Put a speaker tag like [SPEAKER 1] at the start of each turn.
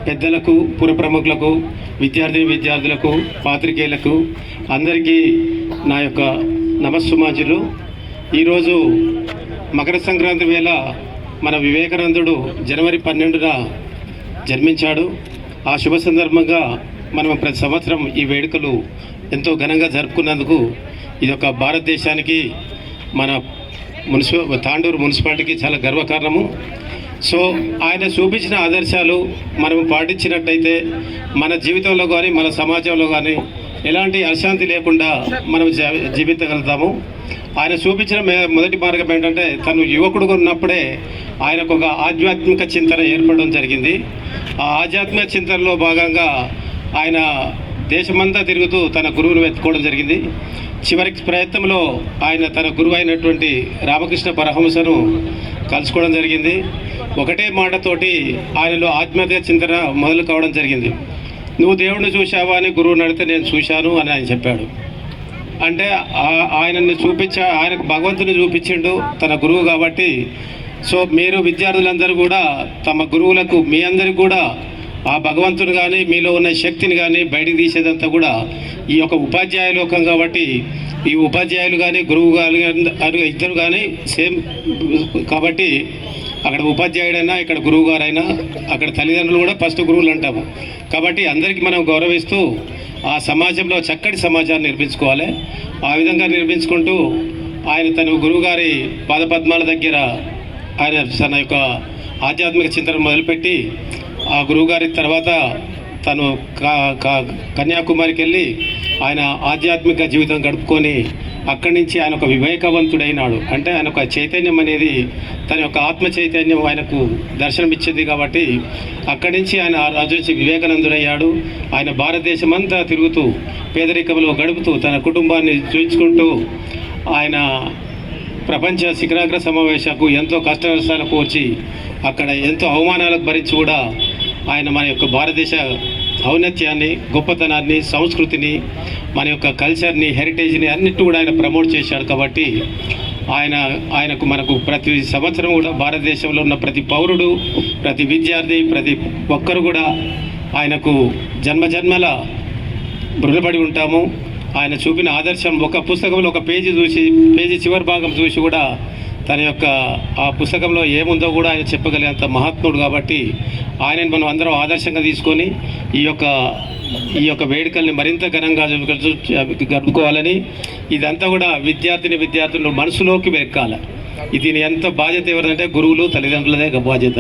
[SPEAKER 1] పెద్దలకు, పుర ప్రముఖులకు, విద్యార్థులకు, పాత్రికేయులకు అందరికీ నా యొక్క నమస్సుమాంజులు. ఈరోజు మకర సంక్రాంతి వేళ మన వివేకానందుడు జనవరి 12న జన్మించాడు. ఆ శుభ సందర్భంగా మనం ప్రతి సంవత్సరం ఈ వేడుకలు ఎంతో ఘనంగా జరుపుకున్నందుకు ఇది ఒక భారతదేశానికి, మన తాండూరు మున్సిపాలిటీకి చాలా గర్వకారణము. సో ఆయన చూపించిన ఆదర్శాలు మనం పాటించినట్టయితే మన జీవితంలో కానీ మన సమాజంలో కానీ ఎలాంటి అశాంతి లేకుండా మనం జీవించగలుగుతాము. ఆయన చూపించిన మొదటి మార్గం ఏంటంటే, తను యువకుడుగా ఉన్నప్పుడే ఆయనకు ఒక ఆధ్యాత్మిక చింతన ఏర్పడడం జరిగింది. ఆ ఆధ్యాత్మిక చింతనలో భాగంగా ఆయన దేశమంతా తిరుగుతూ తన గురువును వెతుక్కోవడం జరిగింది. చివరికి ప్రయత్నంలో ఆయన తన గురువు అయినటువంటి రామకృష్ణ పరమహంసను కలుసుకోవడం జరిగింది. ఒకటే మాటతోటి ఆయనలో ఆత్మహత్య చింతన మొదలు కావడం జరిగింది. నువ్వు దేవుడిని చూశావా అని గురువుని అడిగితే నేను చూశాను అని ఆయన చెప్పాడు. అంటే ఆయనని ఆయనకు భగవంతుని చూపించిండు తన గురువు కాబట్టి. సో మీరు విద్యార్థులందరూ కూడా తమ గురువులకు, మీ అందరికి కూడా ఆ భగవంతుని కానీ మీలో ఉన్న శక్తిని కానీ బయటికి తీసేదంతా కూడా ఈ యొక్క ఉపాధ్యాయ లోకం కాబట్టి, ఈ ఉపాధ్యాయులు కానీ గురువు కానీ ఇద్దరు కానీ సేమ్ కాబట్టి, అక్కడ ఉపాధ్యాయుడైనా ఇక్కడ గురువు గారైనా అక్కడ తల్లిదండ్రులు కూడా ఫస్ట్ గురువులు అంటాము. కాబట్టి అందరికీ మనం గౌరవిస్తూ ఆ సమాజంలో చక్కటి సమాజాన్ని నిర్మించుకోవాలి. ఆ విధంగా నిర్మించుకుంటూ ఆయన తన గురువుగారి పాదపద్మాల దగ్గర ఆయన తన యొక్క ఆధ్యాత్మిక చింతన మొదలుపెట్టి, ఆ గురువుగారి తర్వాత తను కన్యాకుమారికి వెళ్ళి ఆయన ఆధ్యాత్మిక జీవితం గడుపుకొని అక్కడి నుంచి ఆయన ఒక వివేకవంతుడైనాడు. అంటే ఆయన ఒక చైతన్యం అనేది, తన యొక్క ఆత్మ చైతన్యం ఆయనకు దర్శనమిచ్చింది కాబట్టి అక్కడి నుంచి ఆయన ఆ రోజు నుంచి వివేకానందుడయ్యాడు. ఆయన భారతదేశం అంతా తిరుగుతూ పేదరికంలో గడుపుతూ తన కుటుంబాన్ని చూపించుకుంటూ ఆయన ప్రపంచ శిఖరాగ్ర సమావేశాలకు ఎంతో కష్ట నష్టాలకు వచ్చి అక్కడ ఎంతో అవమానాలకు భరించి కూడా ఆయన మన యొక్క భారతదేశ ఔన్నత్యాన్ని, గొప్పతనాన్ని, సంస్కృతిని, మన యొక్క కల్చర్ని, హెరిటేజ్ని అన్నిటి కూడా ఆయన ప్రమోట్ చేశాడు. కాబట్టి మనకు ప్రతి సంవత్సరం కూడా భారతదేశంలో ఉన్న ప్రతి పౌరుడు, ప్రతి విద్యార్థి, ప్రతి ఒక్కరు కూడా ఆయనకు జన్మజన్మల రుణపడి ఉంటాము. ఆయన చూపిన ఆదర్శం ఒక పుస్తకంలో ఒక పేజీ చివరి భాగం చూసి కూడా తన యొక్క ఆ పుస్తకంలో ఏముందో కూడా ఆయన చెప్పగలిగేంత మహాత్ముడు. కాబట్టి ఆయనను మనం అందరం ఆదర్శంగా తీసుకొని ఈ యొక్క వేడుకల్ని మరింత ఘనంగా జరుపుకోవాలని, ఇదంతా కూడా విద్యార్థులు మనసులోకి వెక్కాలి. దీని ఎంత బాధ్యత ఎవరంటే గురువులు, తల్లిదండ్రులదే బాధ్యత.